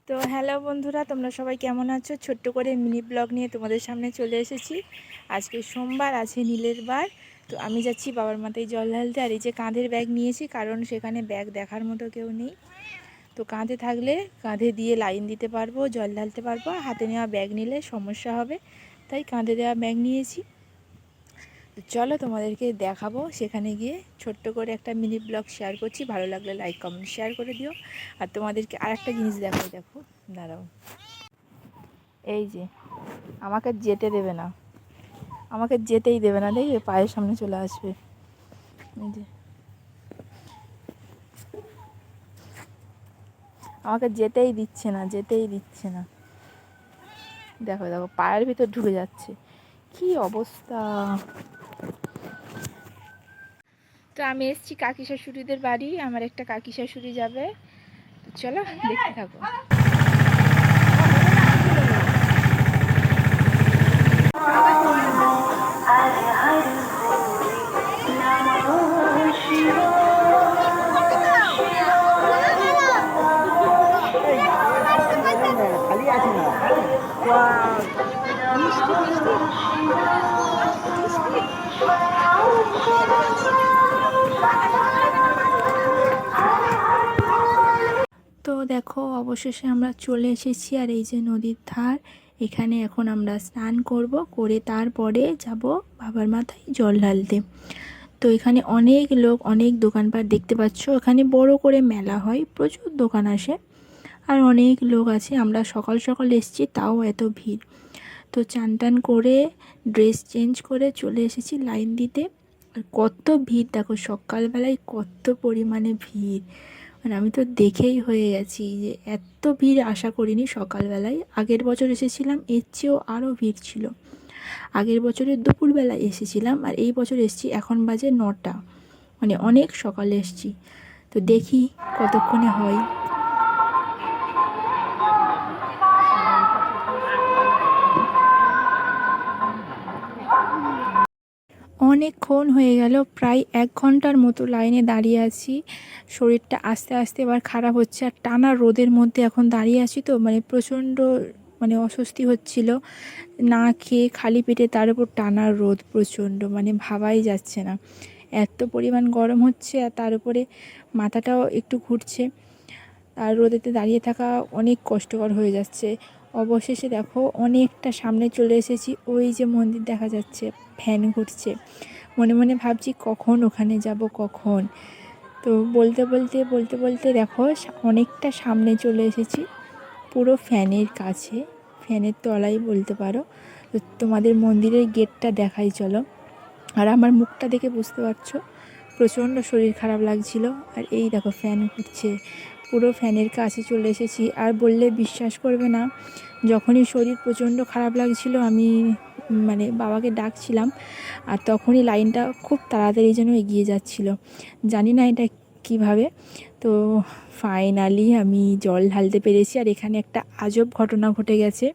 তো হ্যালো বন্ধুরা, তোমরা সবাই কেমন আছো? ছোট্ট করে মিনি ব্লগ নিয়ে তোমাদের সামনে চলে এসেছি। আজকে সোমবার, আছে নীলের বার। তো আমি যাচ্ছি বাবার মাথায় জল ঢালতে। আর এই যে কাঁধের ব্যাগ নিয়েছি, কারণ সেখানে ব্যাগ দেখার মতো কেউ নেই। তো কাঁধে থাকলে কাঁধে দিয়ে লাইন দিতে পারবো, জল ঢালতে পারবো। হাতে নেওয়া ব্যাগ নিলে সমস্যা হবে, তাই কাঁধে দেওয়া ব্যাগ নিয়েছি। তো চলো তোমাদেরকে দেখাবো সেখানে গিয়ে। ছোট্ট করে একটা মিনি ব্লগ শেয়ার করছি, ভালো লাগলে লাইক কমেন্ট শেয়ার করে দিও। আর তোমাদেরকে আরেকটা জিনিস দেখাই, দেখো, দাঁড়াও। এই যে আমাকে যেতে দেবে না, আমাকে যেতেই দেবে না, দেখবে পায়ের সামনে চলে আসবে। এই যে আমাকে যেতেই দিচ্ছে না, যেতেই দিচ্ছে না। দেখো দেখো, পায়ের ভিতর ঢুকে যাচ্ছে, কি অবস্থা। তো আমি এসেছি কাকি শাশুড়িদের বাড়ি, আমার একটা কাকি শাশুড়ি যাবে। তো চলো দেখতে থাকো। খালি আছে না। মিষ্টি মিষ্টি তো দেখো, অবশেষে আমরা চলে এসেছি। আর এই যে নদীর ধার, এখানে এখন আমরা স্নান করব, করে তারপরে যাব বাবার মাথায় জল ঢালতে। তো এখানে অনেক লোক, অনেক দোকানপাট দেখতে পাচ্ছ। এখানে বড় করে মেলা হয়, প্রচুর দোকান আসে আর অনেক লোক আছে। আমরা সকাল সকাল এসেছি, তাও এত ভিড়। তো চান টান করে ড্রেস চেঞ্জ করে চলে এসেছি লাইন দিতে। আর কত ভিড় দেখো, সকালবেলায় কত পরিমাণে ভিড়, মানে আমি তো দেখেই হয়ে গেছি যে এত ভিড় আশা করিনি সকালবেলায়। আগের বছর এসেছিলাম, এর চেয়েও আরও ভিড় ছিল। আগের বছরের দুপুরবেলায় এসেছিলাম, আর এই বছর এসেছি এখন বাজে 9টা, মানে অনেক সকালে এসেছি। তো দেখি কতক্ষণে হয়। অনেকক্ষণ হয়ে গেল, প্রায় 1 ঘন্টার মতো লাইনে দাঁড়িয়ে আছি। শরীরটা আস্তে আস্তে এবার খারাপ হচ্ছে। আর টানা রোদের মধ্যে এখন দাঁড়িয়ে আছি, তো মানে প্রচণ্ড মানে অস্বস্তি হচ্ছিল। না খেয়ে খালি পেটে, তার উপর টানা রোদ প্রচণ্ড, মানে ভাবাই যাচ্ছে না এত পরিমাণ গরম হচ্ছে। আর তার উপরে মাথাটাও একটু ঘুরছে। আর রোদেতে দাঁড়িয়ে থাকা অনেক কষ্টকর হয়ে যাচ্ছে। অবশেষে দেখো অনেকটা সামনে চলে এসেছি, ওই যে মন্দির দেখা যাচ্ছে, ফ্যান ঘুরছে। মনে মনে ভাবছি কখন ওখানে যাব, কখন। তো বলতে বলতে বলতে বলতে দেখো অনেকটা সামনে চলে এসেছি, পুরো ফ্যানের কাছে, ফ্যানের তলায় বলতে পারো। তো তোমাদের মন্দিরের গেটটা দেখাই চলো। আর আমার মুখটা দেখে বুঝতে পারছো প্রচণ্ড শরীর খারাপ লাগছিল। আর এই দেখো ফ্যান ঘুরছে, পুরো ফ্যানের কাছে চলে এসেছি। আর বললে বিশ্বাস করবে না, যখনই শরীর প্রচণ্ড খারাপ লাগছিল আমি মানে বাবাকে ডাকছিলাম, আর তখনই লাইনটা খুব তাড়াতাড়ি যেন এগিয়ে যাচ্ছিল, জানি না এটা কিভাবে। তো ফাইনালি আমি জল ঢালতে পেরেছি। আর এখানে একটা আজব ঘটনা ঘটে গেছে,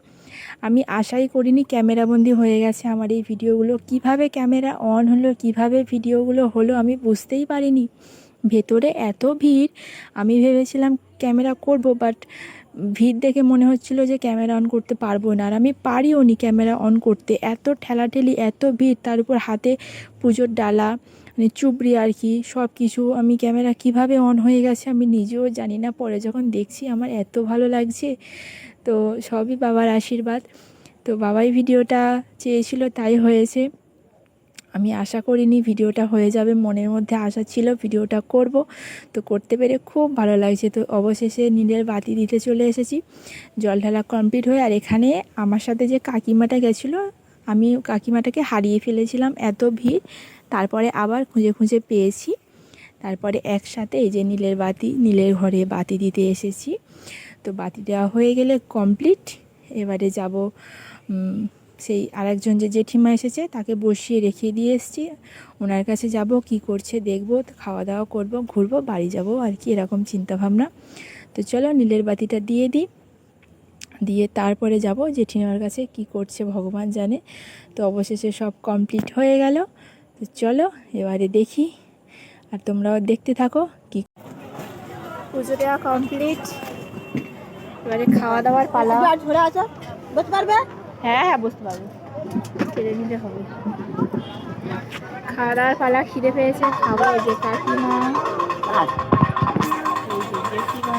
আমি আশাই করিনি ক্যামেরাবন্দি হয়ে গেছে আমার এই ভিডিওগুলো। কিভাবে ক্যামেরা অন হলো, কিভাবে ভিডিওগুলো হলো, আমি বুঝতেই পারিনি। ভেতরে এত ভিড়, আমি ভেবেছিলাম ক্যামেরা করব, বাট ভিড় দেখে মনে হচ্ছিল যে ক্যামেরা অন করতে পারবো না। আর আমি পারিও নি ক্যামেরা অন করতে, এত ঠেলাঠেলি, এত ভিড়, তার উপর হাতে পুজোর ডালা, মানে চুবড়ি আর কি, সব কিছু। আমি ক্যামেরা কিভাবে অন হয়ে গেছে আমি নিজেও জানি না। পরে যখন দেখছি আমার এত ভালো লাগছে। তো সবই বাবার আশীর্বাদ। তো বাবাই ভিডিওটা চেয়েছিল, তাই হয়েছে। আমি আশা করিনি ভিডিওটা হয়ে যাবে, মনের মধ্যে আশা ছিল ভিডিওটা করব। তো করতে পেরে খুব ভালো লাগছে। তো অবশেষে নীলের বাতি দিতে চলে এসেছি, জল ঢালা কমপ্লিট হয়ে। আর এখানে আমার সাথে যে কাকিমাটা গেছিলো, আমি কাকিমাটাকে হারিয়ে ফেলেছিলাম, এত ভিড়। তারপরে আবার খুঁজে খুঁজে পেয়েছি। তারপরে একসাথে এই যে নীলের বাতি, নীলের ঘরে বাতি দিতে এসেছি। তো বাতি দেওয়া হয়ে গেলে কমপ্লিট। এবারে যাব সেই আরেকজন যে জেঠিমা এসেছে তাকে বসিয়ে রেখে দিয়ে এসেছি, ওনার কাছে যাব, কি করছে দেখব, খাওয়া দাওয়া করব, ঘুরবো, বাড়ি যাব আর কি, এরকম চিন্তাভাবনা। তো চলো নীলের বাতিটা দিয়ে দিই, দিয়ে তারপরে যাব জেঠিমার কাছে, কি করছে ভগবান জানে। তো অবশেষে সব কমপ্লিট হয়ে গেল। তো চলো এবারে দেখি, আর তোমরাও দেখতে থাকো। কি পুজো দেওয়া কমপ্লিট, এবারে খাওয়া দাওয়ার পালা। ঝরে আছো, বসতে পারবে? হ্যাঁ হ্যাঁ বসতে পারবো, ছেড়ে নিতে হবে। খাওয়া দাওয়ার পালা, খিদে পেয়েছে, খাবো। এই যে কাকিমা, এই যে জেঠিমা,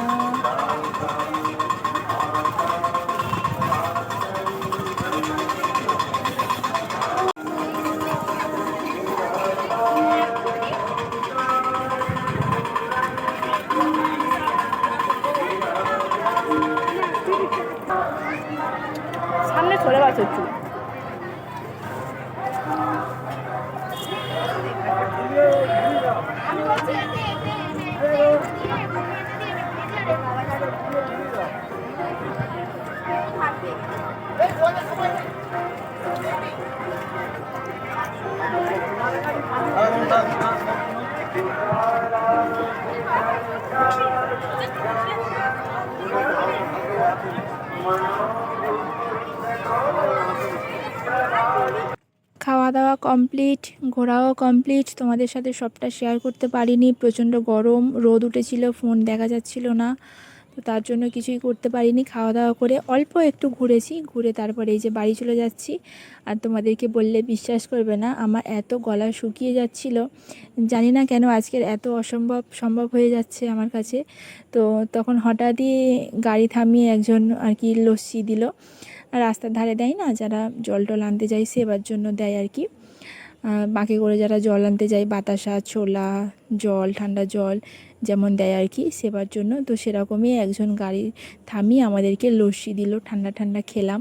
সামনে চলে গেছে একটু। খাওয়া দাওয়া কমপ্লিট, ঘোরাও কমপ্লিট। তোমাদের সাথে সবটা শেয়ার করতে পারিনি, প্রচণ্ড গরম, রোদ উঠেছিল, ফোন দেখা যাচ্ছিল না, তো তার জন্য কিছুই করতে পারিনি। খাওয়া দাওয়া করে অল্প একটু ঘুরেছি, ঘুরে তারপরে এই যে বাড়ি চলে যাচ্ছি। আর তোমাদেরকে বললে বিশ্বাস করবে না, আমার এত গলা শুকিয়ে যাচ্ছিল, জানি না কেন আজকের এত সম্ভব হয়ে যাচ্ছে আমার কাছে। তো তখন হঠাৎই গাড়ি থামিয়ে একজন আর কি লস্যি দিল। রাস্তার ধারে দেয় না, যারা জল টল আনতে যায় সেবার জন্য দেয় আর কি। বাঁকে করে যারা জল আনতে যায়, বাতাসা, ছোলা, জল, ঠান্ডা জল যেমন দেয় আর কি, সেবার জন্য। তো সেরকমই একজন গাড়ি থামিয়ে আমাদেরকে লস্যি দিল, ঠান্ডা ঠান্ডা খেলাম।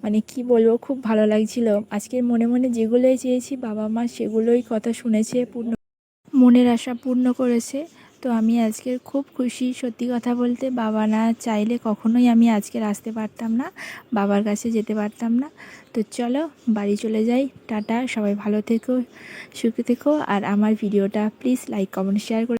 মানে কি বলবো, খুব ভালো লাগছিল। আজকের মনে মনে যেগুলোই চেয়েছি বাবা মা সেগুলোই কথা শুনেছে, মনের আশা পূর্ণ করেছে। তো আমি আজকের খুব খুশি। সত্যি কথা বলতে, বাবা না চাইলে কখনোই আমি আজকের আসতে পারতাম না, বাবার কাছে যেতে পারতাম না। তো চলো বাড়ি চলে যাই, টাটা। সবাই ভালো থেকো, সুখে থেকো। আর আমার ভিডিওটা প্লিজ লাইক কমেন্ট শেয়ার করে